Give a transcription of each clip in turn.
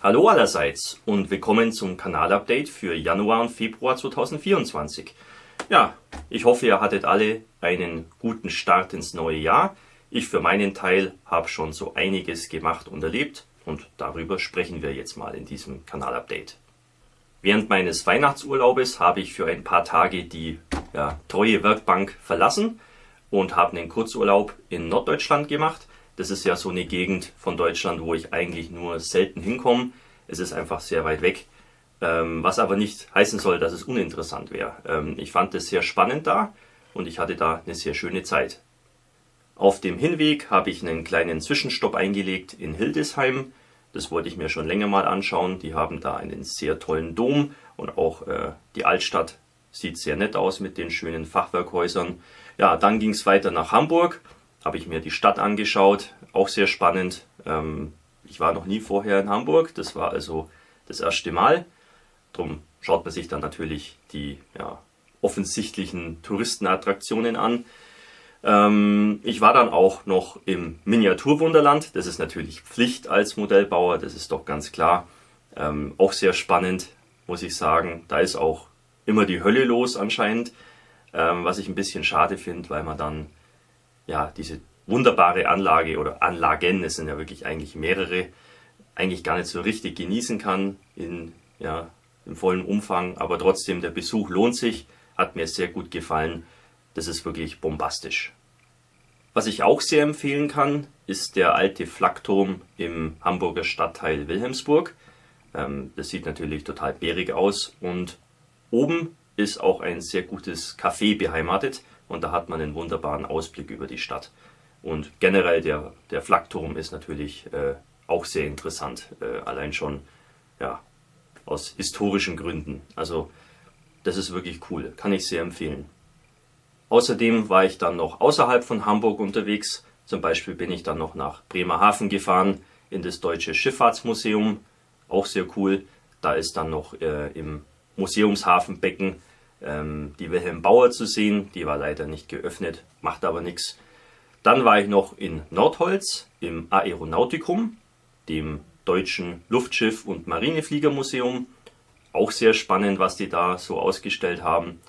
Hallo allerseits und willkommen zum Kanalupdate für Januar und Februar 2024. Ja, ich hoffe, ihr hattet alle einen guten Start ins neue Jahr. Ich für meinen Teil habe schon so einiges gemacht und erlebt und darüber sprechen wir jetzt mal in diesem Kanalupdate. Während meines Weihnachtsurlaubes habe ich für ein paar Tage die treue Werkbank verlassen und habe einen Kurzurlaub in Norddeutschland gemacht. Das ist ja so eine Gegend von Deutschland, wo ich eigentlich nur selten hinkomme. Es ist einfach sehr weit weg, was aber nicht heißen soll, dass es uninteressant wäre. Ich fand es sehr spannend da und ich hatte da eine sehr schöne Zeit. Auf dem Hinweg habe ich einen kleinen Zwischenstopp eingelegt in Hildesheim. Das wollte ich mir schon länger mal anschauen. Die haben da einen sehr tollen Dom und auch die Altstadt sieht sehr nett aus mit den schönen Fachwerkhäusern. Ja, dann ging es weiter nach Hamburg. Habe ich mir die Stadt angeschaut, auch sehr spannend. Ich war noch nie vorher in Hamburg, das war also das erste Mal. Drum schaut man sich dann natürlich die offensichtlichen Touristenattraktionen an. Ich war dann auch noch im Miniaturwunderland, das ist natürlich Pflicht als Modellbauer, das ist doch ganz klar. Auch sehr spannend, muss ich sagen. Da ist auch immer die Hölle los anscheinend, was ich ein bisschen schade finde, weil man dann diese wunderbare Anlage oder Anlagen, es sind ja wirklich eigentlich mehrere, eigentlich gar nicht so richtig genießen kann im vollen Umfang. Aber trotzdem, der Besuch lohnt sich, hat mir sehr gut gefallen. Das ist wirklich bombastisch. Was ich auch sehr empfehlen kann, ist der alte Flakturm im Hamburger Stadtteil Wilhelmsburg. Das sieht natürlich total bärig aus und oben ist auch ein sehr gutes Café beheimatet. Und da hat man einen wunderbaren Ausblick über die Stadt. Und generell der Flakturm ist natürlich auch sehr interessant, allein schon aus historischen Gründen. Also das ist wirklich cool, kann ich sehr empfehlen. Außerdem war ich dann noch außerhalb von Hamburg unterwegs. Zum Beispiel bin ich dann noch nach Bremerhaven gefahren, in das Deutsche Schifffahrtsmuseum, auch sehr cool. Da ist dann noch im Museumshafenbecken die Wilhelm Bauer zu sehen, die war leider nicht geöffnet, macht aber nichts. Dann war ich noch in Nordholz im Aeronautikum, dem Deutschen Luftschiff- und Marinefliegermuseum. Auch sehr spannend, was die da so ausgestellt haben.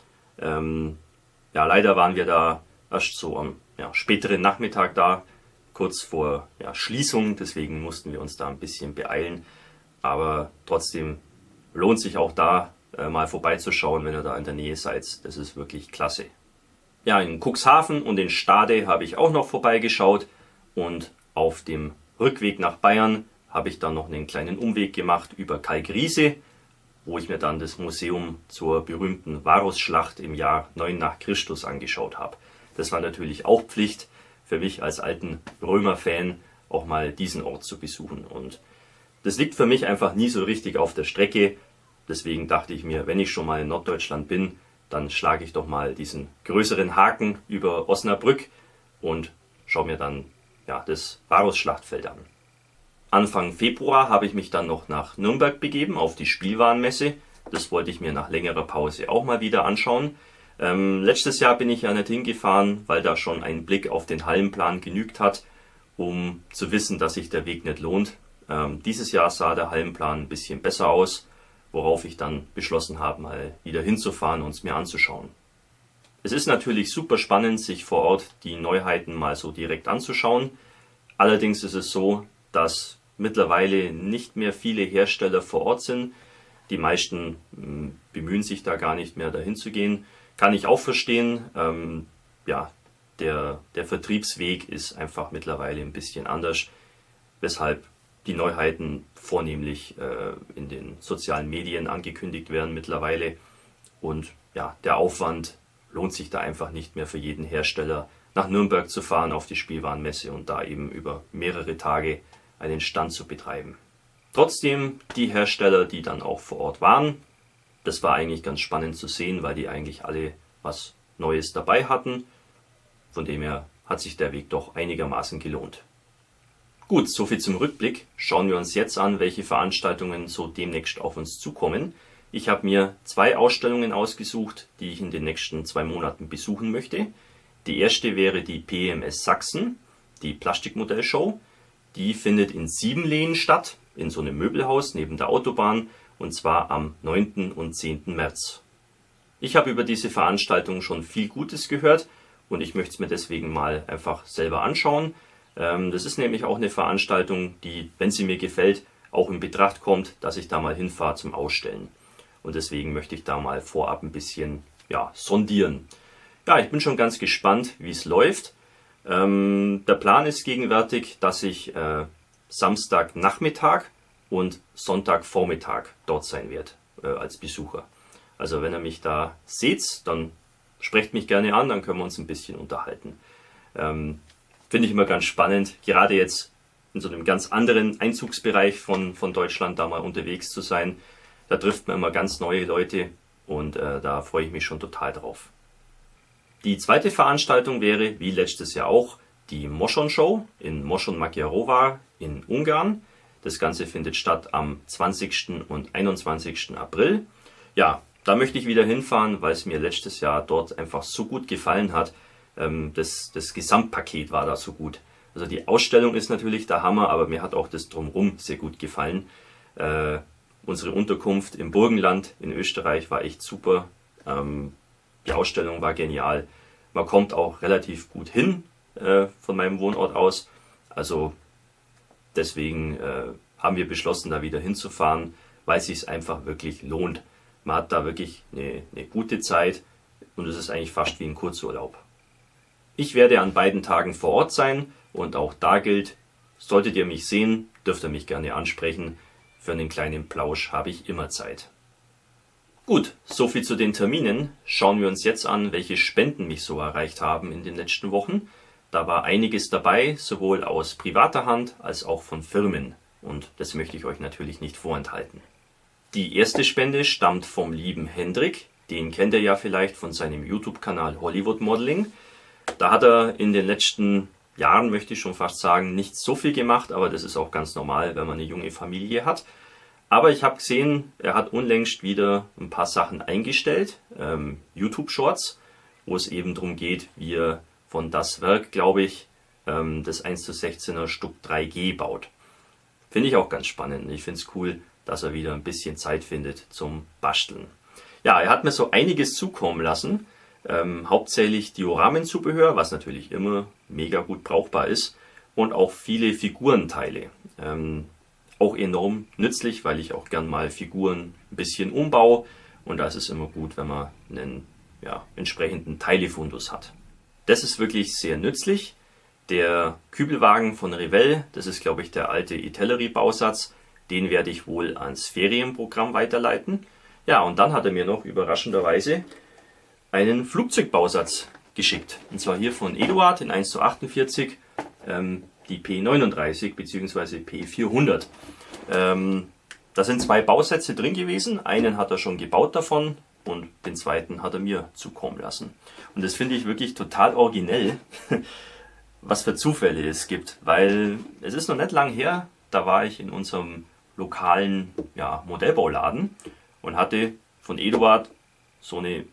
Leider waren wir da erst so am späteren Nachmittag da, kurz vor Schließung, deswegen mussten wir uns da ein bisschen beeilen. Aber trotzdem lohnt sich auch da mal vorbeizuschauen, wenn ihr da in der Nähe seid. Das ist wirklich klasse. Ja, in Cuxhaven und in Stade habe ich auch noch vorbeigeschaut und auf dem Rückweg nach Bayern habe ich dann noch einen kleinen Umweg gemacht über Kalkriese, wo ich mir dann das Museum zur berühmten Varusschlacht im Jahr 9 nach Christus angeschaut habe. Das war natürlich auch Pflicht für mich als alten Römer-Fan, auch mal diesen Ort zu besuchen. Und das liegt für mich einfach nie so richtig auf der Strecke. Deswegen dachte ich mir, wenn ich schon mal in Norddeutschland bin, dann schlage ich doch mal diesen größeren Haken über Osnabrück und schaue mir dann das Varusschlachtfeld an. Anfang Februar habe ich mich dann noch nach Nürnberg begeben auf die Spielwarenmesse. Das wollte ich mir nach längerer Pause auch mal wieder anschauen. Letztes Jahr bin ich ja nicht hingefahren, weil da schon ein Blick auf den Hallenplan genügt hat, um zu wissen, dass sich der Weg nicht lohnt. Dieses Jahr sah der Hallenplan ein bisschen besser aus, worauf ich dann beschlossen habe, mal wieder hinzufahren und es mir anzuschauen. Es ist natürlich super spannend, sich vor Ort die Neuheiten mal so direkt anzuschauen. Allerdings ist es so, dass mittlerweile nicht mehr viele Hersteller vor Ort sind. Die meisten bemühen sich da gar nicht mehr dahin zu gehen. Kann ich auch verstehen. Der Vertriebsweg ist einfach mittlerweile ein bisschen anders, weshalb die Neuheiten vornehmlich in den sozialen Medien angekündigt werden mittlerweile. Und der Aufwand lohnt sich da einfach nicht mehr für jeden Hersteller, nach Nürnberg zu fahren auf die Spielwarenmesse und da eben über mehrere Tage einen Stand zu betreiben. Trotzdem, die Hersteller, die dann auch vor Ort waren, das war eigentlich ganz spannend zu sehen, weil die eigentlich alle was Neues dabei hatten. Von dem her hat sich der Weg doch einigermaßen gelohnt. Gut, soviel zum Rückblick. Schauen wir uns jetzt an, welche Veranstaltungen so demnächst auf uns zukommen. Ich habe mir 2 Ausstellungen ausgesucht, die ich in den nächsten 2 Monaten besuchen möchte. Die erste wäre die PMS Sachsen, die Plastikmodellshow. Die findet in Siebenlehen statt. in so einem Möbelhaus neben der Autobahn, und zwar am 9. und 10. März. Ich habe über diese Veranstaltung schon viel Gutes gehört und ich möchte es mir deswegen mal einfach selber anschauen. Das ist nämlich auch eine Veranstaltung, die, wenn sie mir gefällt, auch in Betracht kommt, dass ich da mal hinfahre zum Ausstellen. Und deswegen möchte ich da mal vorab ein bisschen sondieren. Ja, ich bin schon ganz gespannt, wie es läuft. Der Plan ist gegenwärtig, dass ich Samstagnachmittag und Sonntagvormittag dort sein werde als Besucher. Also wenn ihr mich da seht, dann sprecht mich gerne an, dann können wir uns ein bisschen unterhalten. Finde ich immer ganz spannend, gerade jetzt in so einem ganz anderen Einzugsbereich von Deutschland da mal unterwegs zu sein. Da trifft man immer ganz neue Leute und da freue ich mich schon total drauf. Die zweite Veranstaltung wäre, wie letztes Jahr auch, die Moschon Show in Moschon Magyaróvár in Ungarn. Das Ganze findet statt am 20. und 21. April. Ja, da möchte ich wieder hinfahren, weil es mir letztes Jahr dort einfach so gut gefallen hat. Das Gesamtpaket war da so gut. Also die Ausstellung ist natürlich der Hammer, aber mir hat auch das Drumherum sehr gut gefallen. Unsere Unterkunft im Burgenland in Österreich war echt super. Die Ausstellung war genial. Man kommt auch relativ gut hin von meinem Wohnort aus. Also deswegen haben wir beschlossen, da wieder hinzufahren, weil es sich einfach wirklich lohnt. Man hat da wirklich eine gute Zeit und es ist eigentlich fast wie ein Kurzurlaub. Ich werde an beiden Tagen vor Ort sein und auch da gilt, solltet ihr mich sehen, dürft ihr mich gerne ansprechen. Für einen kleinen Plausch habe ich immer Zeit. Gut, soviel zu den Terminen. Schauen wir uns jetzt an, welche Spenden mich so erreicht haben in den letzten Wochen. Da war einiges dabei, sowohl aus privater Hand als auch von Firmen. Und das möchte ich euch natürlich nicht vorenthalten. Die erste Spende stammt vom lieben Hendrik. Den kennt ihr ja vielleicht von seinem YouTube-Kanal Hollywood Modeling. Da hat er in den letzten Jahren, möchte ich schon fast sagen, nicht so viel gemacht, aber das ist auch ganz normal, wenn man eine junge Familie hat. Aber ich habe gesehen, er hat unlängst wieder ein paar Sachen eingestellt, YouTube-Shorts, wo es eben darum geht, wie er von das Werk, glaube ich, das 1:16er Stück 3G baut. Finde ich auch ganz spannend. Ich finde es cool, dass er wieder ein bisschen Zeit findet zum Basteln. Ja, er hat mir so einiges zukommen lassen, hauptsächlich Dioramenzubehör, was natürlich immer mega gut brauchbar ist, und auch viele Figurenteile. Auch enorm nützlich, weil ich auch gern mal Figuren ein bisschen umbaue und da ist es immer gut, wenn man einen entsprechenden Teilefundus hat. Das ist wirklich sehr nützlich. Der Kübelwagen von Revell, das ist glaube ich der alte Itellery-Bausatz, den werde ich wohl ans Ferienprogramm weiterleiten. Ja, und dann hat er mir noch überraschenderweise einen Flugzeugbausatz geschickt. Und zwar hier von Eduard in 1:48, die P39 bzw. P400. Da sind 2 Bausätze drin gewesen. Einen hat er schon gebaut davon und den zweiten hat er mir zukommen lassen. Und das finde ich wirklich total originell, was für Zufälle es gibt. Weil es ist noch nicht lang her, da war ich in unserem lokalen Modellbauladen und hatte von Eduard so eine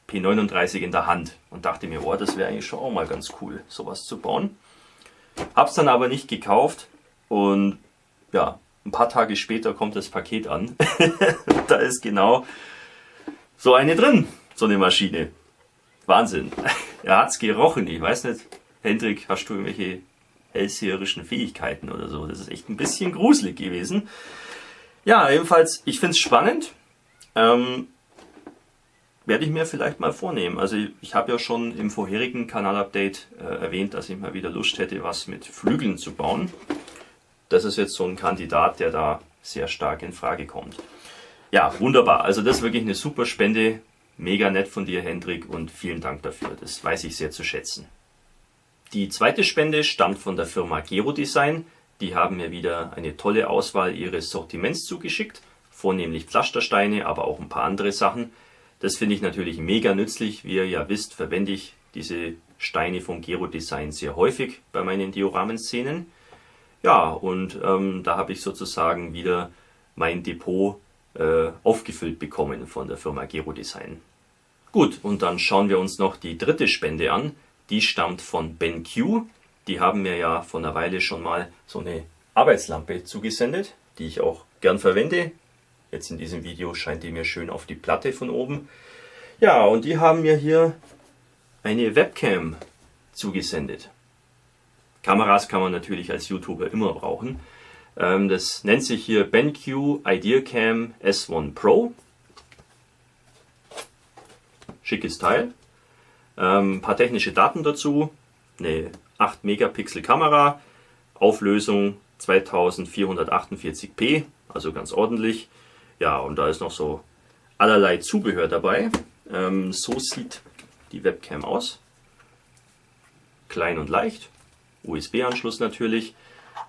P39 in der Hand und dachte mir, das wäre eigentlich schon auch mal ganz cool, sowas zu bauen. Hab's dann aber nicht gekauft und ein paar Tage später kommt das Paket an. Da ist genau so eine drin, so eine Maschine. Wahnsinn. Er hat's gerochen, ich weiß nicht, Hendrik, hast du irgendwelche hellseherischen Fähigkeiten oder so? Das ist echt ein bisschen gruselig gewesen. Ja, jedenfalls, ich finde es spannend. Werde ich mir vielleicht mal vornehmen. Also ich habe ja schon im vorherigen Kanalupdate erwähnt, dass ich mal wieder Lust hätte, was mit Flügeln zu bauen. Das ist jetzt so ein Kandidat, der da sehr stark in Frage kommt. Ja, wunderbar. Also das ist wirklich eine super Spende. Mega nett von dir, Hendrik, und vielen Dank dafür. Das weiß ich sehr zu schätzen. Die zweite Spende stammt von der Firma Gero Design. Die haben mir wieder eine tolle Auswahl ihres Sortiments zugeschickt. Vornehmlich Pflastersteine, aber auch ein paar andere Sachen. Das finde ich natürlich mega nützlich. Wie ihr ja wisst, verwende ich diese Steine von Gero Design sehr häufig bei meinen Dioramenszenen. Ja, und da habe ich sozusagen wieder mein Depot aufgefüllt bekommen von der Firma Gero Design. Gut, und dann schauen wir uns noch die dritte Spende an. Die stammt von BenQ. Die haben mir ja vor einer Weile schon mal so eine Arbeitslampe zugesendet. die ich auch gern verwende. Jetzt in diesem Video scheint die mir schön auf die Platte von oben. Ja, und die haben mir hier eine Webcam zugesendet. Kameras kann man natürlich als YouTuber immer brauchen. Das nennt sich hier BenQ IdeaCam S1 Pro. Schickes Teil. Ein paar technische Daten dazu. Eine 8 Megapixel Kamera, Auflösung 2448p, also ganz ordentlich. Ja, und da ist noch so allerlei Zubehör dabei. So sieht die Webcam aus. Klein und leicht. USB-Anschluss natürlich.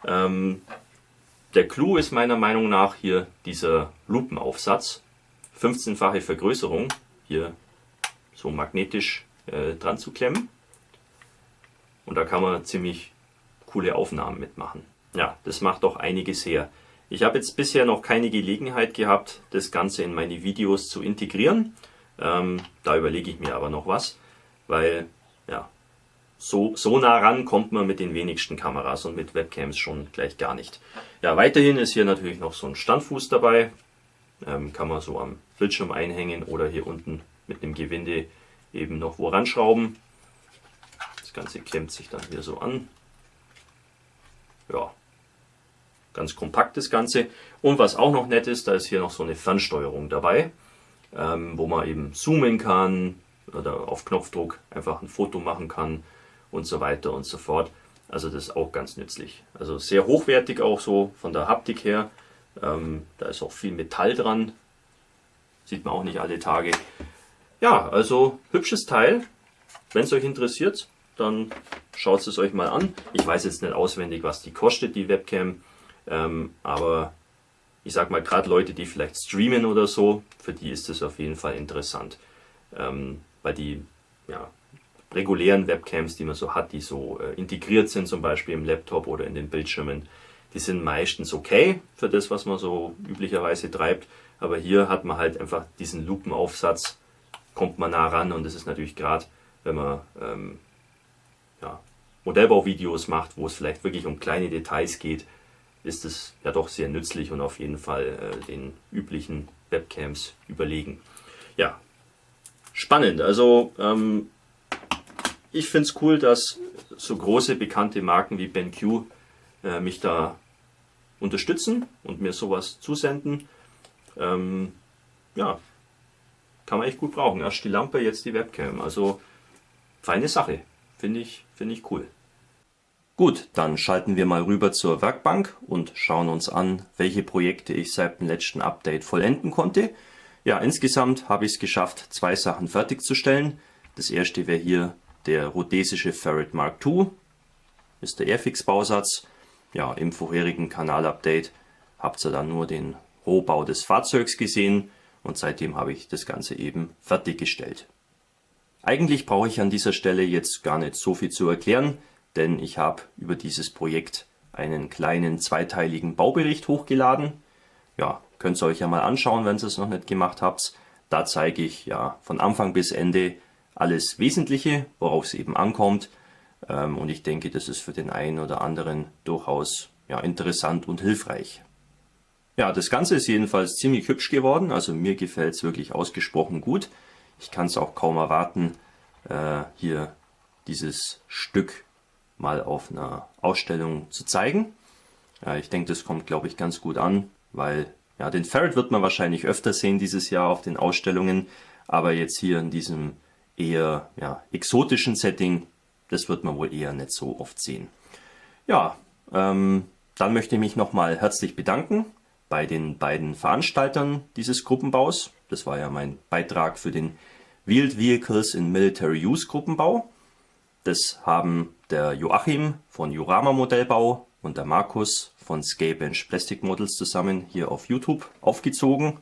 Der Clou ist meiner Meinung nach hier dieser Lupenaufsatz. 15-fache Vergrößerung hier so magnetisch dran zu klemmen. Und da kann man ziemlich coole Aufnahmen mitmachen. Ja, das macht doch einiges her. Ich habe jetzt bisher noch keine Gelegenheit gehabt, das Ganze in meine Videos zu integrieren. Da überlege ich mir aber noch was, weil ja, so nah ran kommt man mit den wenigsten Kameras und mit Webcams schon gleich gar nicht. Ja, weiterhin ist hier natürlich noch so ein Standfuß dabei. Kann man so am Bildschirm einhängen oder hier unten mit einem Gewinde eben noch wo ranschrauben. Das Ganze klemmt sich dann hier so an. Ja, ganz kompakt das Ganze. Und was auch noch nett ist, da ist hier noch so eine Fernsteuerung dabei, wo man eben zoomen kann oder auf Knopfdruck einfach ein Foto machen kann und so weiter und so fort. Also das ist auch ganz nützlich. Also sehr hochwertig auch so von der Haptik her. Da ist auch viel Metall dran. Sieht man auch nicht alle Tage. Ja, also hübsches Teil. Wenn es euch interessiert, dann schaut es euch mal an. Ich weiß jetzt nicht auswendig, was die kostet, die Webcam. Aber ich sag mal, gerade Leute, die vielleicht streamen oder so, für die ist es auf jeden Fall interessant. Weil die regulären Webcams, die man so hat, die so integriert sind, zum Beispiel im Laptop oder in den Bildschirmen, die sind meistens okay für das, was man so üblicherweise treibt. Aber hier hat man halt einfach diesen Lupenaufsatz, kommt man nah ran, und das ist natürlich gerade, wenn man Modellbauvideos macht, wo es vielleicht wirklich um kleine Details geht, ist es ja doch sehr nützlich und auf jeden Fall den üblichen Webcams überlegen. Ja, spannend. Also ich finde es cool, dass so große bekannte Marken wie BenQ mich da unterstützen und mir sowas zusenden. Ja, kann man echt gut brauchen. Erst die Lampe, jetzt die Webcam. Also feine Sache. Finde ich cool. Gut, dann schalten wir mal rüber zur Werkbank und schauen uns an, welche Projekte ich seit dem letzten Update vollenden konnte. Ja, insgesamt habe ich es geschafft, 2 Sachen fertigzustellen. Das erste wäre hier der rhodesische Ferret Mark II. Ist der Airfix-Bausatz. Ja, im vorherigen Kanalupdate habt ihr dann nur den Rohbau des Fahrzeugs gesehen und seitdem habe ich das Ganze eben fertiggestellt. Eigentlich brauche ich an dieser Stelle jetzt gar nicht so viel zu erklären, denn ich habe über dieses Projekt einen kleinen zweiteiligen Baubericht hochgeladen. Ja, könnt ihr euch ja mal anschauen, wenn ihr es noch nicht gemacht habt. Da zeige ich ja von Anfang bis Ende alles Wesentliche, worauf es eben ankommt. Und ich denke, das ist für den einen oder anderen durchaus interessant und hilfreich. Ja, das Ganze ist jedenfalls ziemlich hübsch geworden, also mir gefällt es wirklich ausgesprochen gut. Ich kann es auch kaum erwarten, hier dieses Stück mal auf einer Ausstellung zu zeigen. Ich denke, das kommt, glaube ich, ganz gut an, weil den Ferret wird man wahrscheinlich öfter sehen dieses Jahr auf den Ausstellungen, aber jetzt hier in diesem eher exotischen Setting, das wird man wohl eher nicht so oft sehen. Ja, dann möchte ich mich nochmal herzlich bedanken bei den beiden Veranstaltern dieses Gruppenbaus. Das war ja mein Beitrag für den Wheeled Vehicles in Military Use Gruppenbau. Das haben der Joachim von Jurama Modellbau und der Markus von Scape Plastic Models zusammen hier auf YouTube aufgezogen.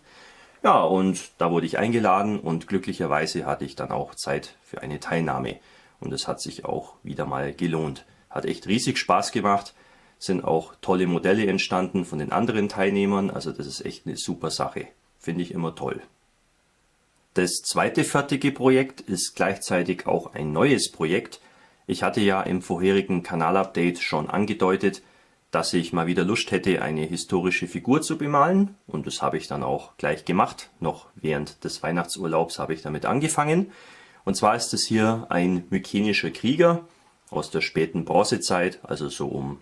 Ja, und da wurde ich eingeladen und glücklicherweise hatte ich dann auch Zeit für eine Teilnahme. Und es hat sich auch wieder mal gelohnt. Hat echt riesig Spaß gemacht. Sind auch tolle Modelle entstanden von den anderen Teilnehmern. Also das ist echt eine super Sache. Finde ich immer toll. Das zweite fertige Projekt ist gleichzeitig auch ein neues Projekt. Ich hatte ja im vorherigen Kanalupdate schon angedeutet, dass ich mal wieder Lust hätte, eine historische Figur zu bemalen. Und das habe ich dann auch gleich gemacht. Noch während des Weihnachtsurlaubs habe ich damit angefangen. Und zwar ist es hier ein mykenischer Krieger aus der späten Bronzezeit, also so um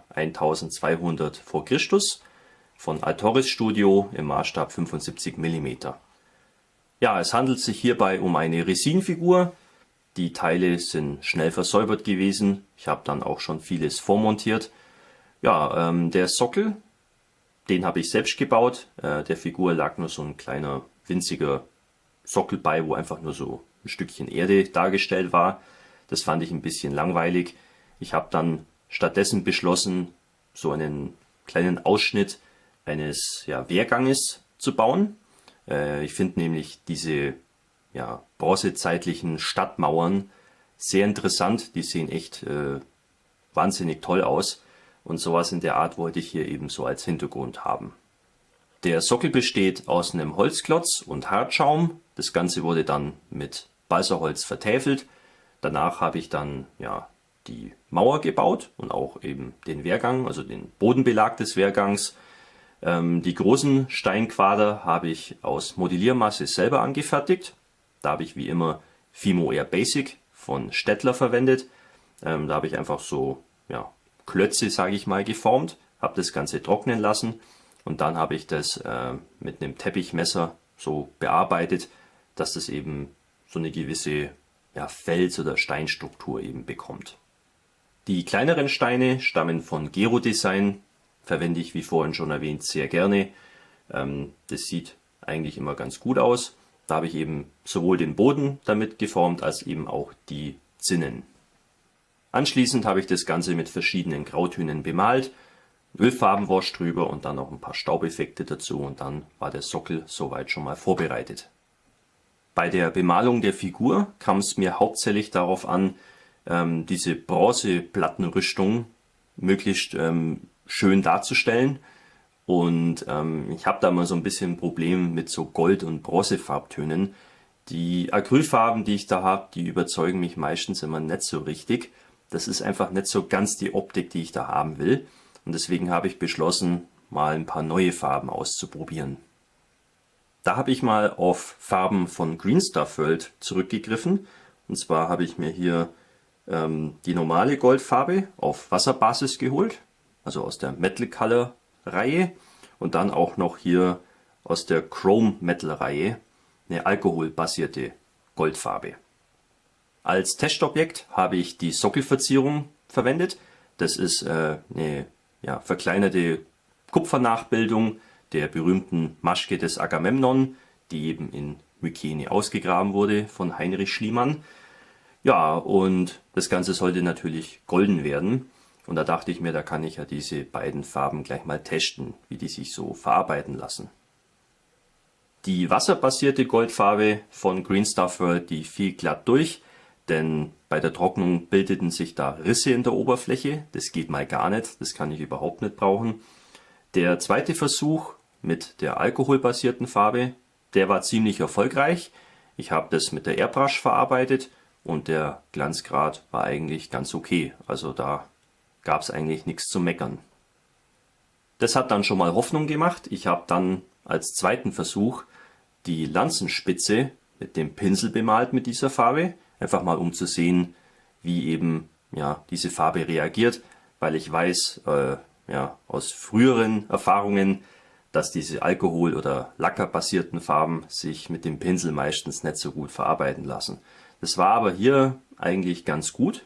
1200 vor Christus, von Altoris Studio im Maßstab 75 mm. Ja, es handelt sich hierbei um eine Resinfigur. Die Teile sind schnell versäubert gewesen. Ich habe dann auch schon vieles vormontiert. Ja, der Sockel, den habe ich selbst gebaut. Der Figur lag nur so ein kleiner, winziger Sockel bei, wo einfach nur so ein Stückchen Erde dargestellt war. Das fand ich ein bisschen langweilig. Ich habe dann stattdessen beschlossen, so einen kleinen Ausschnitt eines Wehrganges zu bauen. Ich finde nämlich diese bronzezeitlichen Stadtmauern sehr interessant. Die sehen echt wahnsinnig toll aus. Und sowas in der Art wollte ich hier eben so als Hintergrund haben. Der Sockel besteht aus einem Holzklotz und Hartschaum. Das Ganze wurde dann mit Balsaholz vertäfelt. Danach habe ich dann die Mauer gebaut und auch eben den Wehrgang, also den Bodenbelag des Wehrgangs. Die großen Steinquader habe ich aus Modelliermasse selber angefertigt. Da habe ich wie immer Fimo Air Basic von Stettler verwendet. Da habe ich einfach so Klötze, sage ich mal, geformt, habe das Ganze trocknen lassen und dann habe ich das mit einem Teppichmesser so bearbeitet, dass das eben so eine gewisse Fels- oder Steinstruktur eben bekommt. Die kleineren Steine stammen von Gero Design, verwende ich wie vorhin schon erwähnt sehr gerne. Das sieht eigentlich immer ganz gut aus. Da habe ich eben sowohl den Boden damit geformt als eben auch die Zinnen. Anschließend habe ich das Ganze mit verschiedenen Grautönen bemalt, Ölfarbenwash drüber und dann noch ein paar Staubeffekte dazu und dann war der Sockel soweit schon mal vorbereitet. Bei der Bemalung der Figur kam es mir hauptsächlich darauf an, diese Bronzeplattenrüstung möglichst schön darzustellen. Und ich habe da mal so ein bisschen ein Problem mit so Gold- und Bronzefarbtönen. Die Acrylfarben, die ich da habe, die überzeugen mich meistens immer nicht so richtig. Das ist einfach nicht so ganz die Optik, die ich da haben will. Und deswegen habe ich beschlossen, mal ein paar neue Farben auszuprobieren. Da habe ich mal auf Farben von Green Stuff World zurückgegriffen. Und zwar habe ich mir hier die normale Goldfarbe auf Wasserbasis geholt, also aus der Metal Color Reihe. Und dann auch noch hier aus der Chrome Metal Reihe eine alkoholbasierte Goldfarbe. Als Testobjekt habe ich die Sockelverzierung verwendet. Das ist eine verkleinerte Kupfernachbildung der berühmten Maschke des Agamemnon, die eben in Mykene ausgegraben wurde von Heinrich Schliemann. Ja, und das Ganze sollte natürlich golden werden. Und da dachte ich mir, da kann ich ja diese beiden Farben gleich mal testen, wie die sich so verarbeiten lassen. Die wasserbasierte Goldfarbe von Green Stuff World, die fiel glatt durch, denn bei der Trocknung bildeten sich da Risse in der Oberfläche. Das geht mal gar nicht, das kann ich überhaupt nicht brauchen. Der zweite Versuch mit der alkoholbasierten Farbe, der war ziemlich erfolgreich. Ich habe das mit der Airbrush verarbeitet und der Glanzgrad war eigentlich ganz okay. Also da gab es eigentlich nichts zu meckern. Das hat dann schon mal Hoffnung gemacht. Ich habe dann als zweiten Versuch die Lanzenspitze mit dem Pinsel bemalt mit dieser Farbe. Einfach mal um zu sehen, wie eben diese Farbe reagiert, weil ich weiß aus früheren Erfahrungen, dass diese Alkohol- oder Lackerbasierten Farben sich mit dem Pinsel meistens nicht so gut verarbeiten lassen. Das war aber hier eigentlich ganz gut.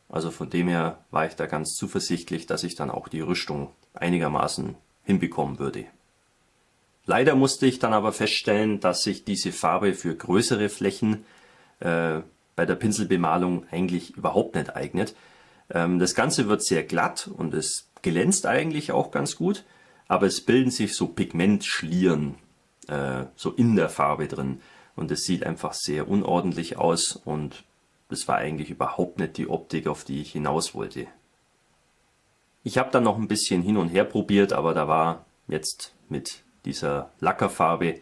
Also von dem her war ich da ganz zuversichtlich, dass ich dann auch die Rüstung einigermaßen hinbekommen würde. Leider musste ich dann aber feststellen, dass sich diese Farbe für größere Flächen bei der Pinselbemalung eigentlich überhaupt nicht eignet. Das Ganze wird sehr glatt und es glänzt eigentlich auch ganz gut, aber es bilden sich so Pigmentschlieren so in der Farbe drin und es sieht einfach sehr unordentlich aus und das war eigentlich überhaupt nicht die Optik, auf die ich hinaus wollte. Ich habe dann noch ein bisschen hin und her probiert, aber da war jetzt mit dieser Lackerfarbe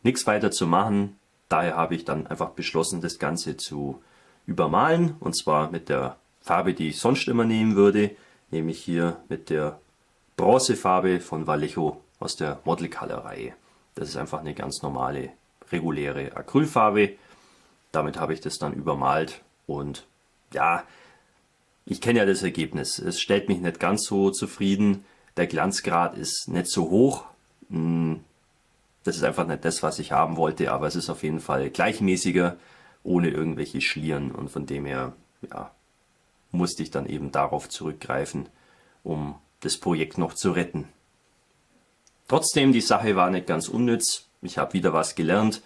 nichts weiter zu machen. Daher habe ich dann einfach beschlossen, das Ganze zu übermalen, und zwar mit der Farbe, die ich sonst immer nehmen würde, nämlich hier mit der Bronzefarbe von Vallejo aus der Model Color Reihe. Das ist einfach eine ganz normale, reguläre Acrylfarbe. Damit habe ich das dann übermalt und ja, ich kenne ja das Ergebnis. Es stellt mich nicht ganz so zufrieden. Der Glanzgrad ist nicht so hoch. Das ist einfach nicht das, was ich haben wollte, aber es ist auf jeden Fall gleichmäßiger, ohne irgendwelche Schlieren. Und von dem her, ja, musste ich dann eben darauf zurückgreifen, um das Projekt noch zu retten. Trotzdem, die Sache war nicht ganz unnütz. Ich habe wieder was gelernt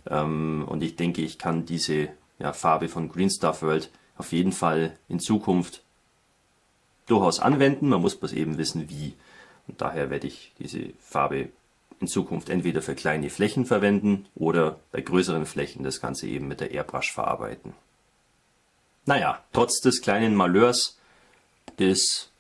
und ich denke, ich kann diese Farbe von Green Stuff World auf jeden Fall in Zukunft durchaus anwenden. Man muss bloß eben wissen, wie. Und daher werde ich diese Farbe in Zukunft entweder für kleine Flächen verwenden oder bei größeren Flächen das Ganze eben mit der Airbrush verarbeiten. Naja, trotz des kleinen Malheurs ist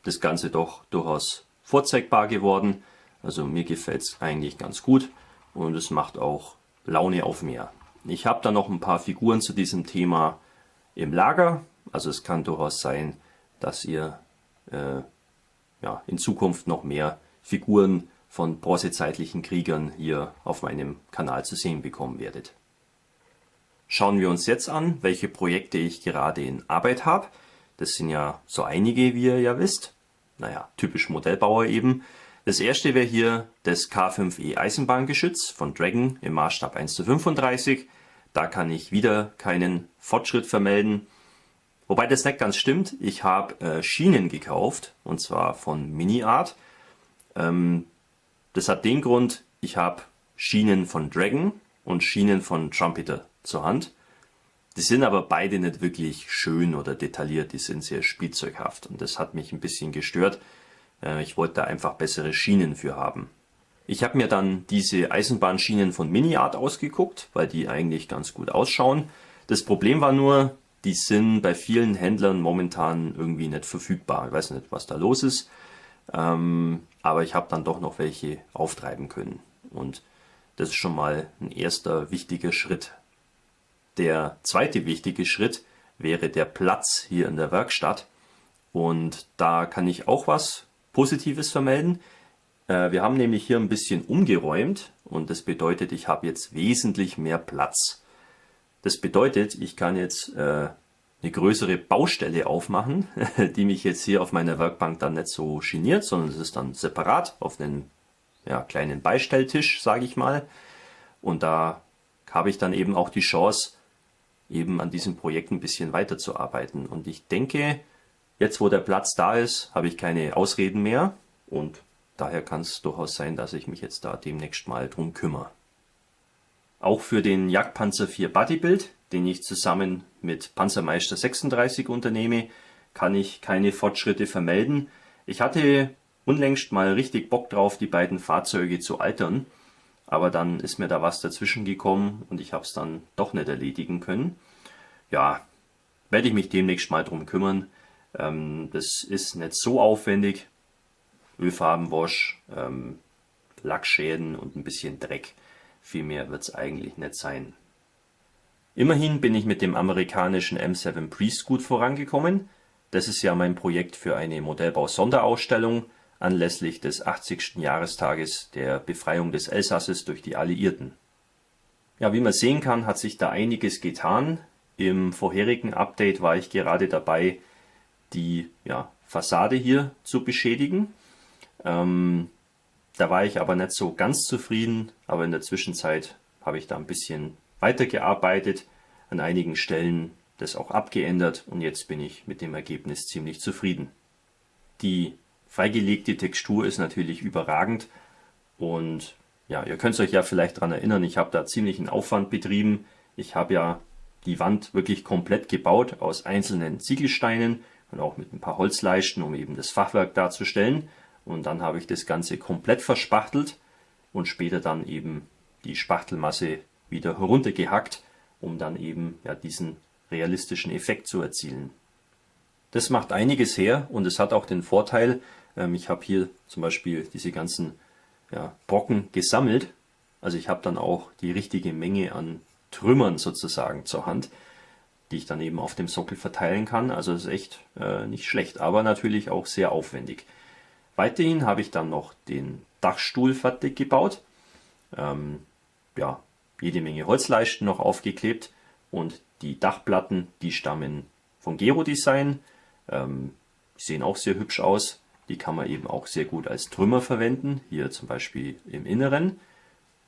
das Ganze doch durchaus vorzeigbar geworden. Also mir gefällt es eigentlich ganz gut und es macht auch Laune auf mehr. Ich habe da noch ein paar Figuren zu diesem Thema im Lager. Also es kann durchaus sein, dass ihr in Zukunft noch mehr Figuren von bronzezeitlichen Kriegern hier auf meinem Kanal zu sehen bekommen werdet. Schauen wir uns jetzt an, welche Projekte ich gerade in Arbeit habe. Das sind ja so einige, wie ihr ja wisst. Naja, typisch Modellbauer eben. Das erste wäre hier das K5E Eisenbahngeschütz von Dragon im Maßstab 1:35. Da kann ich wieder keinen Fortschritt vermelden. Wobei das nicht ganz stimmt. Ich habe Schienen gekauft, und zwar von Mini-Art. Das hat den Grund, ich habe Schienen von Dragon und Schienen von Trumpeter zur Hand. Die sind aber beide nicht wirklich schön oder detailliert, die sind sehr spielzeughaft und das hat mich ein bisschen gestört. Ich wollte da einfach bessere Schienen für haben. Ich habe mir dann diese Eisenbahnschienen von Mini-Art ausgeguckt, weil die eigentlich ganz gut ausschauen. Das Problem war nur, die sind bei vielen Händlern momentan irgendwie nicht verfügbar. Ich weiß nicht, was da los ist, aber ich habe dann doch noch welche auftreiben können und das ist schon mal ein erster wichtiger Schritt. Der zweite wichtige Schritt wäre der Platz hier in der Werkstatt und da kann ich auch was Positives vermelden. Wir haben nämlich hier ein bisschen umgeräumt und das bedeutet, ich habe jetzt wesentlich mehr Platz. Das bedeutet, ich kann jetzt eine größere Baustelle aufmachen, die mich jetzt hier auf meiner Werkbank dann nicht so geniert, sondern es ist dann separat auf einen kleinen Beistelltisch, sage ich mal. Und da habe ich dann eben auch die Chance, eben an diesem Projekt ein bisschen weiterzuarbeiten. Und ich denke, jetzt wo der Platz da ist, habe ich keine Ausreden mehr und daher kann es durchaus sein, dass ich mich jetzt da demnächst mal drum kümmere. Auch für den Jagdpanzer 4 Bodybuild, den ich zusammen mit Panzermeister 36 unternehme, kann ich keine Fortschritte vermelden. Ich hatte unlängst mal richtig Bock drauf, die beiden Fahrzeuge zu altern, aber dann ist mir da was dazwischen gekommen und ich habe es dann doch nicht erledigen können. Ja, werde ich mich demnächst mal drum kümmern. Das ist nicht so aufwendig. Ölfarbenwasch, Lackschäden und ein bisschen Dreck. Viel mehr wird es eigentlich nicht sein. Immerhin bin ich mit dem amerikanischen M7 Priest gut vorangekommen. Das ist ja mein Projekt für eine Modellbau-Sonderausstellung anlässlich des 80. Jahrestages der Befreiung des Elsasses durch die Alliierten. Ja, wie man sehen kann, hat sich da einiges getan. Im vorherigen Update war ich gerade dabei, die Fassade hier zu beschädigen. Da war ich aber nicht so ganz zufrieden, aber in der Zwischenzeit habe ich da ein bisschen weitergearbeitet, an einigen Stellen das auch abgeändert und jetzt bin ich mit dem Ergebnis ziemlich zufrieden. Die freigelegte Textur ist natürlich überragend und ja, ihr könnt euch ja vielleicht daran erinnern, ich habe da ziemlichen Aufwand betrieben. Ich habe ja die Wand wirklich komplett gebaut aus einzelnen Ziegelsteinen und auch mit ein paar Holzleisten, um eben das Fachwerk darzustellen. Und dann habe ich das Ganze komplett verspachtelt und später dann eben die Spachtelmasse wieder heruntergehackt, um dann eben diesen realistischen Effekt zu erzielen. Das macht einiges her und es hat auch den Vorteil, ich habe hier zum Beispiel diese ganzen Brocken gesammelt. Also ich habe dann auch die richtige Menge an Trümmern sozusagen zur Hand. die ich dann eben auf dem Sockel verteilen kann. Also ist echt nicht schlecht, aber natürlich auch sehr aufwendig. Weiterhin habe ich dann noch den Dachstuhl fertig gebaut. Ja, jede Menge Holzleisten noch aufgeklebt und die Dachplatten, die stammen von Gero Design. Die sehen auch sehr hübsch aus. Die kann man eben auch sehr gut als Trümmer verwenden. Hier zum Beispiel im Inneren,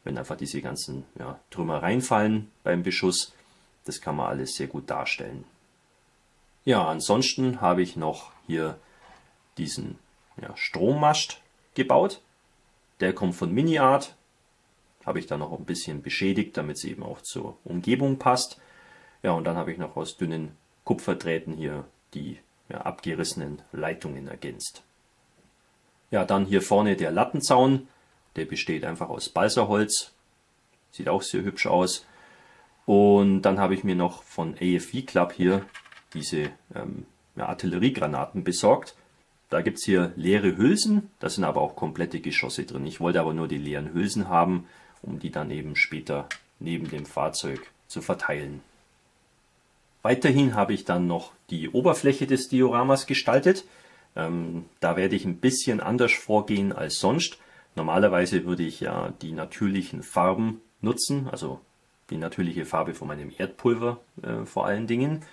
wenn einfach diese ganzen Trümmer reinfallen beim Beschuss. Das kann man alles sehr gut darstellen. Ja, ansonsten habe ich noch hier diesen Strommast gebaut. Der kommt von Mini-Art. Habe ich dann noch ein bisschen beschädigt, damit es eben auch zur Umgebung passt. Ja, und dann habe ich noch aus dünnen Kupferdrähten hier die abgerissenen Leitungen ergänzt. Ja, dann hier vorne der Lattenzaun. Der besteht einfach aus Balsaholz. Sieht auch sehr hübsch aus. Und dann habe ich mir noch von AFV Club hier diese Artilleriegranaten besorgt. Da gibt es hier leere Hülsen, da sind aber auch komplette Geschosse drin. Ich wollte aber nur die leeren Hülsen haben, um die dann eben später neben dem Fahrzeug zu verteilen. Weiterhin habe ich dann noch die Oberfläche des Dioramas gestaltet. Da werde ich ein bisschen anders vorgehen als sonst. Normalerweise würde ich ja die natürlichen Farben nutzen, also die natürliche Farbe von meinem Erdpulver vor allen Dingen.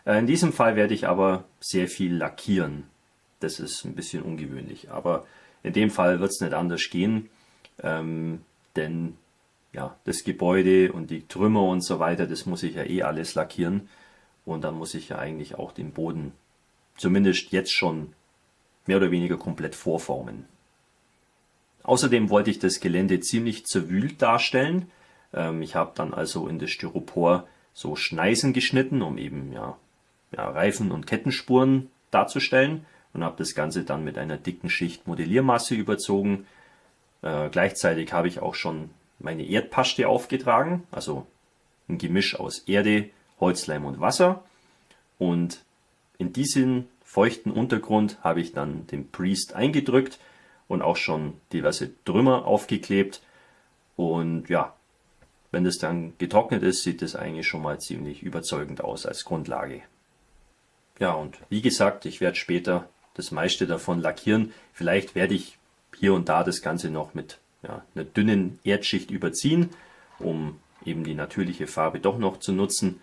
In diesem Fall werde ich aber sehr viel lackieren. Das ist ein bisschen ungewöhnlich, aber in dem Fall wird es nicht anders gehen, denn ja, das Gebäude und die Trümmer und so weiter, das muss ich ja eh alles lackieren und dann muss ich ja eigentlich auch den Boden zumindest jetzt schon mehr oder weniger komplett vorformen. Außerdem wollte ich das Gelände ziemlich zerwühlt darstellen. Ich habe dann also in das Styropor so Schneisen geschnitten, um eben Reifen- und Kettenspuren darzustellen und habe das Ganze dann mit einer dicken Schicht Modelliermasse überzogen. Gleichzeitig habe ich auch schon meine Erdpaste aufgetragen, also ein Gemisch aus Erde, Holzleim und Wasser. Und in diesen feuchten Untergrund habe ich dann den Priest eingedrückt und auch schon diverse Trümmer aufgeklebt. Und ja, wenn das dann getrocknet ist, sieht das eigentlich schon mal ziemlich überzeugend aus als Grundlage. Ja, und wie gesagt, ich werde später das meiste davon lackieren. Vielleicht werde ich hier und da das Ganze noch mit einer dünnen Erdschicht überziehen, um eben die natürliche Farbe doch noch zu nutzen.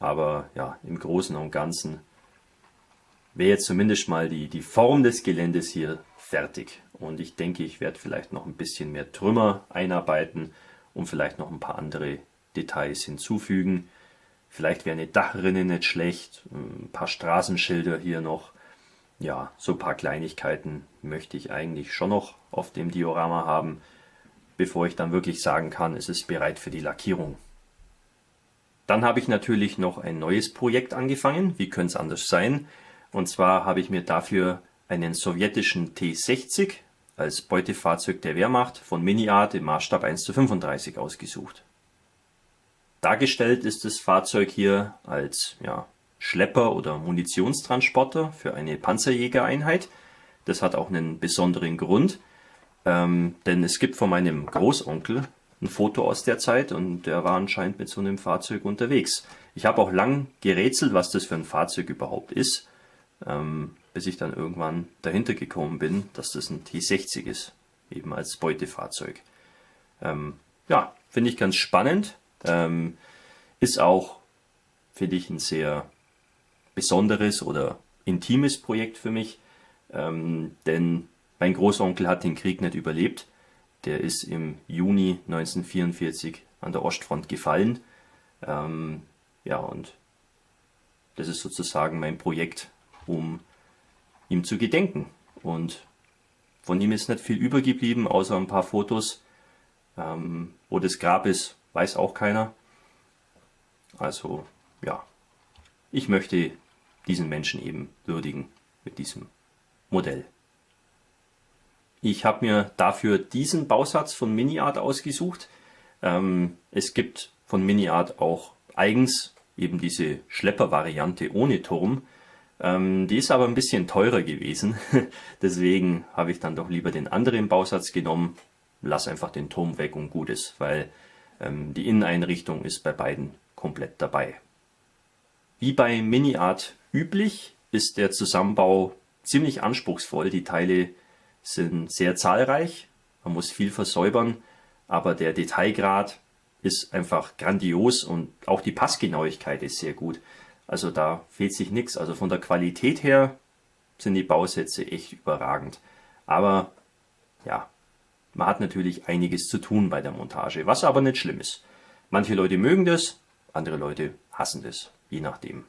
Aber ja, im Großen und Ganzen wäre jetzt zumindest mal die Form des Geländes hier fertig. Und ich denke, ich werde vielleicht noch ein bisschen mehr Trümmer einarbeiten und vielleicht noch ein paar andere Details hinzufügen. Vielleicht wäre eine Dachrinne nicht schlecht, ein paar Straßenschilder hier noch. Ja, so ein paar Kleinigkeiten möchte ich eigentlich schon noch auf dem Diorama haben, bevor ich dann wirklich sagen kann, es ist bereit für die Lackierung. Dann habe ich natürlich noch ein neues Projekt angefangen, wie könnte es anders sein? Und zwar habe ich mir dafür einen sowjetischen T-60 als Beutefahrzeug der Wehrmacht von Mini-Art im Maßstab 1:35 ausgesucht. Dargestellt ist das Fahrzeug hier als Schlepper oder Munitionstransporter für eine Panzerjägereinheit. Das hat auch einen besonderen Grund, denn es gibt von meinem Großonkel ein Foto aus der Zeit und der war anscheinend mit so einem Fahrzeug unterwegs. Ich habe auch lang gerätselt, was das für ein Fahrzeug überhaupt ist, bis ich dann irgendwann dahinter gekommen bin, dass das ein T-60 ist, eben als Beutefahrzeug. Finde ich ganz spannend. Ist auch, finde ich, ein sehr besonderes oder intimes Projekt für mich, denn mein Großonkel hat den Krieg nicht überlebt. Der ist im Juni 1944 an der Ostfront gefallen. Und das ist sozusagen mein Projekt, um ihm zu gedenken. Und von ihm ist nicht viel übergeblieben, außer ein paar Fotos. Wo das Grab ist, weiß auch keiner. Also ich möchte diesen Menschen eben würdigen mit diesem Modell. Ich habe mir dafür diesen Bausatz von Mini-Art ausgesucht. Es gibt von Mini-Art auch eigens eben diese Schlepper-Variante ohne Turm. Die ist aber ein bisschen teurer gewesen. Deswegen habe ich dann doch lieber den anderen Bausatz genommen. Lass einfach den Turm weg und gut ist, weil die Inneneinrichtung ist bei beiden komplett dabei. Wie bei Mini-Art üblich ist der Zusammenbau ziemlich anspruchsvoll. Die Teile sind sehr zahlreich, man muss viel versäubern, aber der Detailgrad ist einfach grandios und auch die Passgenauigkeit ist sehr gut. Also da fehlt sich nichts. Also von der Qualität her sind die Bausätze echt überragend. Aber ja, man hat natürlich einiges zu tun bei der Montage, was aber nicht schlimm ist. Manche Leute mögen das, andere Leute hassen das, je nachdem.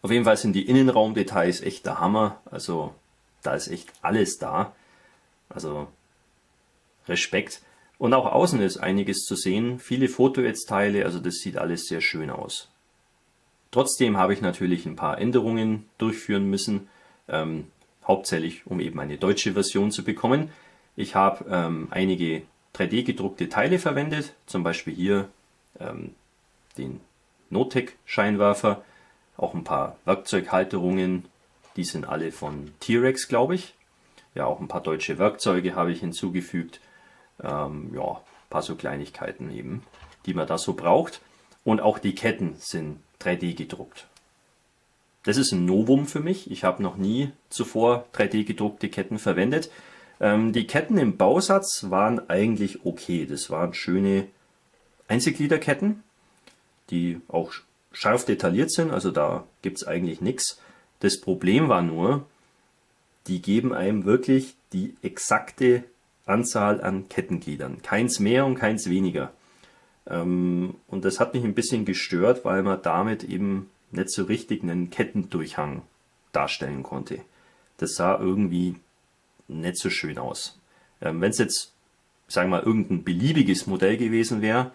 Auf jeden Fall sind die Innenraumdetails echt der Hammer. Also da ist echt alles da. Also Respekt. Und auch außen ist einiges zu sehen. Viele Fotonetzteile, also das sieht alles sehr schön aus. Trotzdem habe ich natürlich ein paar Änderungen durchführen müssen. Hauptsächlich um eben eine deutsche Version zu bekommen. Ich habe einige 3D gedruckte Teile verwendet. Zum Beispiel hier den Notec Scheinwerfer. Auch ein paar Werkzeughalterungen, die sind alle von T-Rex, glaube ich. Ja, auch ein paar deutsche Werkzeuge habe ich hinzugefügt. Ja, ein paar so Kleinigkeiten eben, die man da so braucht. Und auch die Ketten sind 3D gedruckt. Das ist ein Novum für mich. Ich habe noch nie zuvor 3D gedruckte Ketten verwendet. Die Ketten im Bausatz waren eigentlich okay. Das waren schöne Einzelgliederketten, die auch scharf detailliert sind, also da gibt es eigentlich nichts. Das Problem war nur, die geben einem wirklich die exakte Anzahl an Kettengliedern. Keins mehr und keins weniger. Und das hat mich ein bisschen gestört, weil man damit eben nicht so richtig einen Kettendurchhang darstellen konnte. Das sah irgendwie nicht so schön aus. Wenn es jetzt, sagen wir mal, irgendein beliebiges Modell gewesen wäre,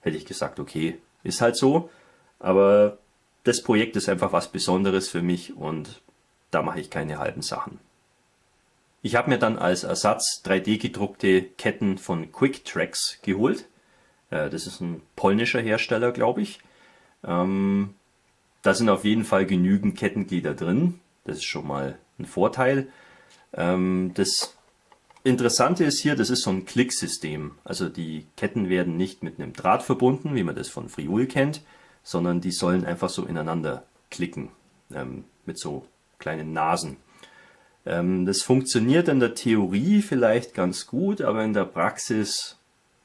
hätte ich gesagt, okay, ist halt so. Aber das Projekt ist einfach was Besonderes für mich und da mache ich keine halben Sachen. Ich habe mir dann als Ersatz 3D gedruckte Ketten von Quick-Tracks geholt. Das ist ein polnischer Hersteller, glaube ich. Da sind auf jeden Fall genügend Kettenglieder drin. Das ist schon mal ein Vorteil. Das Interessante ist hier, das ist so ein Klicksystem. Also die Ketten werden nicht mit einem Draht verbunden, wie man das von Friul kennt, sondern die sollen einfach so ineinander klicken, mit so kleinen Nasen. Das funktioniert in der Theorie vielleicht ganz gut, aber in der Praxis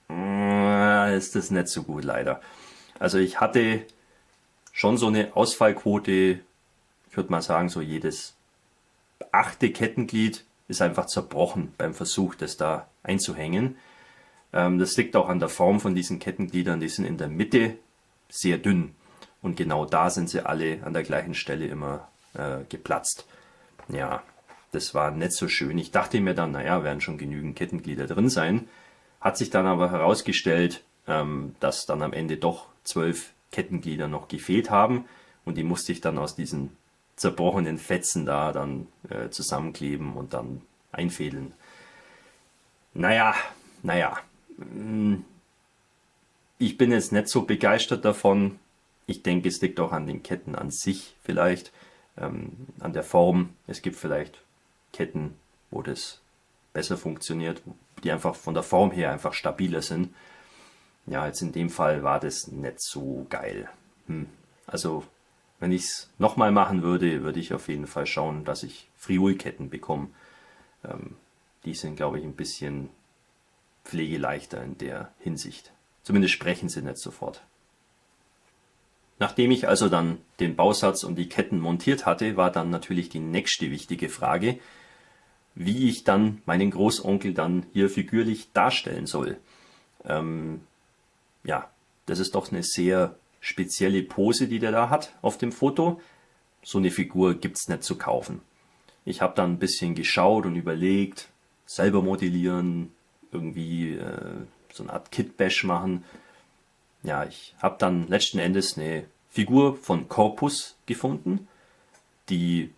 ist das nicht so gut leider. Also ich hatte schon so eine Ausfallquote, ich würde mal sagen, so jedes 8. Kettenglied ist einfach zerbrochen beim Versuch, das da einzuhängen. Das liegt auch an der Form von diesen Kettengliedern, die sind in der Mitte sehr dünn und genau da sind sie alle an der gleichen Stelle immer geplatzt. Ja, das war nicht so schön. Ich dachte mir dann, naja, werden schon genügend Kettenglieder drin sein. Hat sich dann aber herausgestellt, dass dann am Ende doch 12 Kettenglieder noch gefehlt haben und die musste ich dann aus diesen zerbrochenen Fetzen da dann zusammenkleben und dann einfädeln. Naja. Ich bin jetzt nicht so begeistert davon. Ich denke, es liegt auch an den Ketten an sich vielleicht, an der Form. Es gibt vielleicht Ketten, wo das besser funktioniert, die einfach von der Form her einfach stabiler sind. Ja, jetzt in dem Fall war das nicht so geil. Also, wenn ich es nochmal machen würde, würde ich auf jeden Fall schauen, dass ich Friul-Ketten bekomme. Die sind, glaube ich, ein bisschen pflegeleichter in der Hinsicht. Zumindest sprechen sie nicht sofort. Nachdem ich also dann den Bausatz und die Ketten montiert hatte, war dann natürlich die nächste wichtige Frage, wie ich dann meinen Großonkel dann hier figürlich darstellen soll. Ja, das ist doch eine sehr spezielle Pose, die der da hat auf dem Foto. So eine Figur gibt's nicht zu kaufen. Ich habe dann ein bisschen geschaut und überlegt, selber modellieren, irgendwie so eine Art Kitbash machen. Ja, ich habe dann letzten Endes eine Figur von Corpus gefunden, die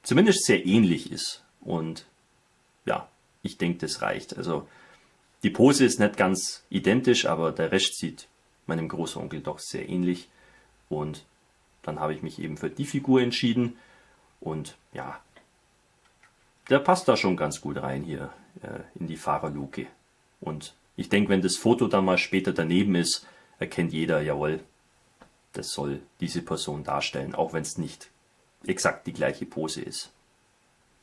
zumindest sehr ähnlich ist. Und ja, ich denke, das reicht. Also die Pose ist nicht ganz identisch, aber der Rest sieht meinem Großonkel doch sehr ähnlich. Und dann habe ich mich eben für die Figur entschieden. Und ja, der passt da schon ganz gut rein hier in die Fahrerluke. Und ich denke, wenn das Foto dann mal später daneben ist, erkennt jeder, jawohl, das soll diese Person darstellen, auch wenn es nicht exakt die gleiche Pose ist.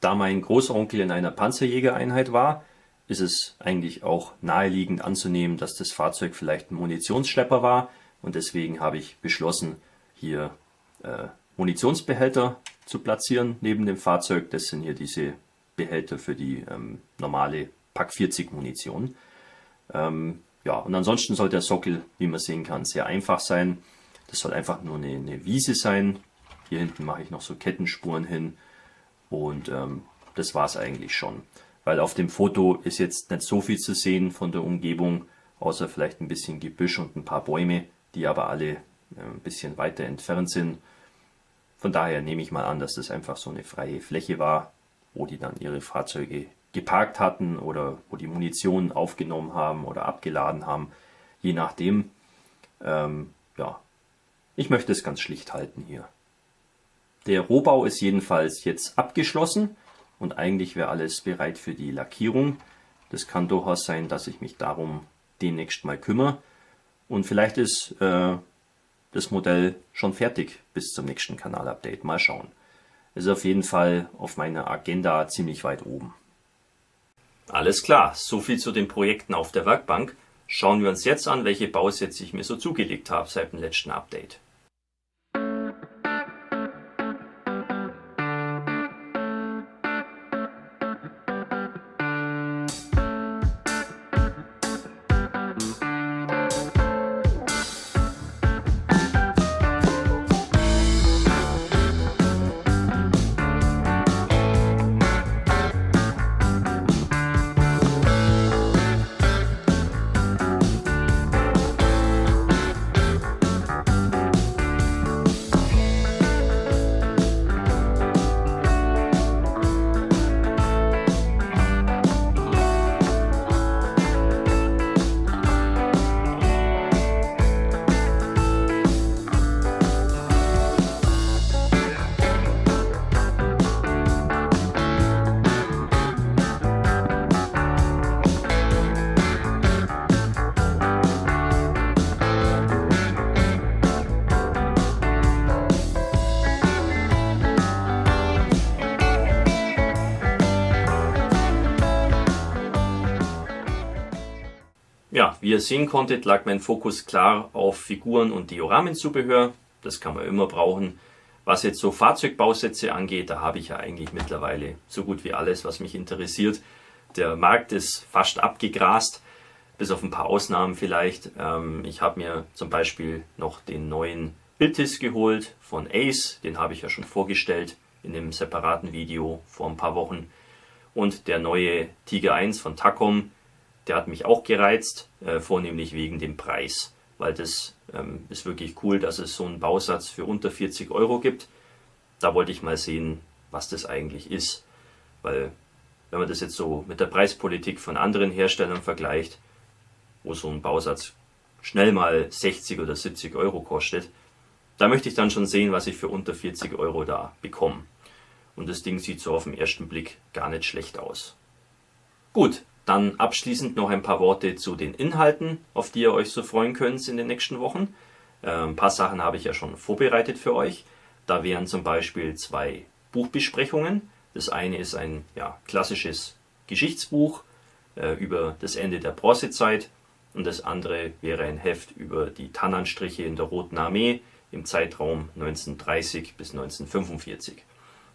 Da mein Großonkel in einer Panzerjägereinheit war, ist es eigentlich auch naheliegend anzunehmen, dass das Fahrzeug vielleicht ein Munitionsschlepper war, und deswegen habe ich beschlossen, hier Munitionsbehälter zu platzieren neben dem Fahrzeug. Das sind hier diese Behälter für die normale Pak 40 Munition. Ja, und ansonsten soll der Sockel, wie man sehen kann, sehr einfach sein. Das soll einfach nur eine Wiese sein. Hier hinten mache ich noch so Kettenspuren hin, und das war es eigentlich schon. Weil auf dem Foto ist jetzt nicht so viel zu sehen von der Umgebung, außer vielleicht ein bisschen Gebüsch und ein paar Bäume, die aber alle ein bisschen weiter entfernt sind. Von daher nehme ich mal an, dass das einfach so eine freie Fläche war, wo die dann ihre Fahrzeuge geparkt hatten oder wo die Munition aufgenommen haben oder abgeladen haben, je nachdem. Ja, ich möchte es ganz schlicht halten hier. Der Rohbau ist jedenfalls jetzt abgeschlossen und eigentlich wäre alles bereit für die Lackierung. Das kann durchaus sein, dass ich mich darum demnächst mal kümmere, und vielleicht ist das Modell schon fertig bis zum nächsten Kanalupdate. Mal schauen. Ist auf jeden Fall auf meiner Agenda ziemlich weit oben. Alles klar, soviel zu den Projekten auf der Werkbank. Schauen wir uns jetzt an, welche Bausätze ich mir so zugelegt habe seit dem letzten Update. Ja, wie ihr sehen konntet, lag mein Fokus klar auf Figuren und Dioramenzubehör. Das kann man immer brauchen. Was jetzt so Fahrzeugbausätze angeht, da habe ich ja eigentlich mittlerweile so gut wie alles, was mich interessiert. Der Markt ist fast abgegrast, bis auf ein paar Ausnahmen vielleicht. Ich habe mir zum Beispiel noch den neuen Iltis geholt von Ace. Den habe ich ja schon vorgestellt in einem separaten Video vor ein paar Wochen. Und der neue Tiger 1 von Takom, der hat mich auch gereizt, vornehmlich wegen dem Preis, weil das ist wirklich cool, dass es so einen Bausatz für unter 40 € gibt. Da wollte ich mal sehen, was das eigentlich ist, weil wenn man das jetzt so mit der Preispolitik von anderen Herstellern vergleicht, wo so ein Bausatz schnell mal 60 oder 70 € kostet, da möchte ich dann schon sehen, was ich für unter 40 € da bekomme. Und das Ding sieht so auf den ersten Blick gar nicht schlecht aus. Gut. Dann abschließend noch ein paar Worte zu den Inhalten, auf die ihr euch so freuen könnt in den nächsten Wochen. Ein paar Sachen habe ich ja schon vorbereitet für euch. Da wären zum Beispiel 2 Buchbesprechungen. Das eine ist ein klassisches Geschichtsbuch über das Ende der Bronzezeit, und das andere wäre ein Heft über die Tannanstriche in der Roten Armee im Zeitraum 1930 bis 1945.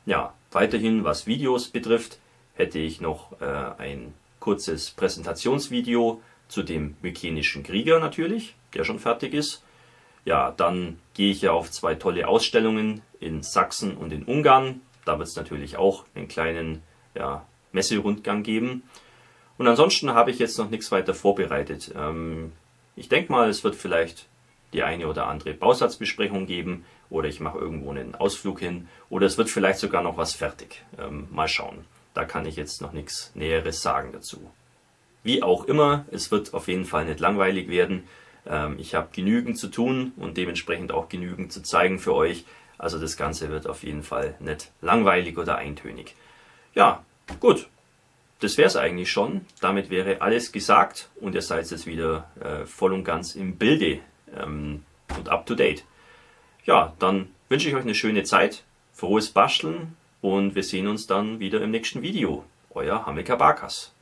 Ja, weiterhin was Videos betrifft, hätte ich noch ein kurzes Präsentationsvideo zu dem Mykenischen Krieger natürlich, der schon fertig ist. Ja, dann gehe ich ja auf 2 tolle Ausstellungen in Sachsen und in Ungarn. Da wird es natürlich auch einen kleinen Messerundgang geben. Und ansonsten habe ich jetzt noch nichts weiter vorbereitet. Ich denke mal, es wird vielleicht die eine oder andere Bausatzbesprechung geben, oder ich mache irgendwo einen Ausflug hin, oder es wird vielleicht sogar noch was fertig. Mal schauen. Da kann ich jetzt noch nichts Näheres sagen dazu. Wie auch immer, es wird auf jeden Fall nicht langweilig werden. Ich habe genügend zu tun und dementsprechend auch genügend zu zeigen für euch. Also das Ganze wird auf jeden Fall nicht langweilig oder eintönig. Ja, gut. Das wäre es eigentlich schon. Damit wäre alles gesagt und ihr seid jetzt wieder voll und ganz im Bilde und up to date. Ja, dann wünsche ich euch eine schöne Zeit, frohes Basteln und wir sehen uns dann wieder im nächsten Video. Euer Hamilcar Barkas.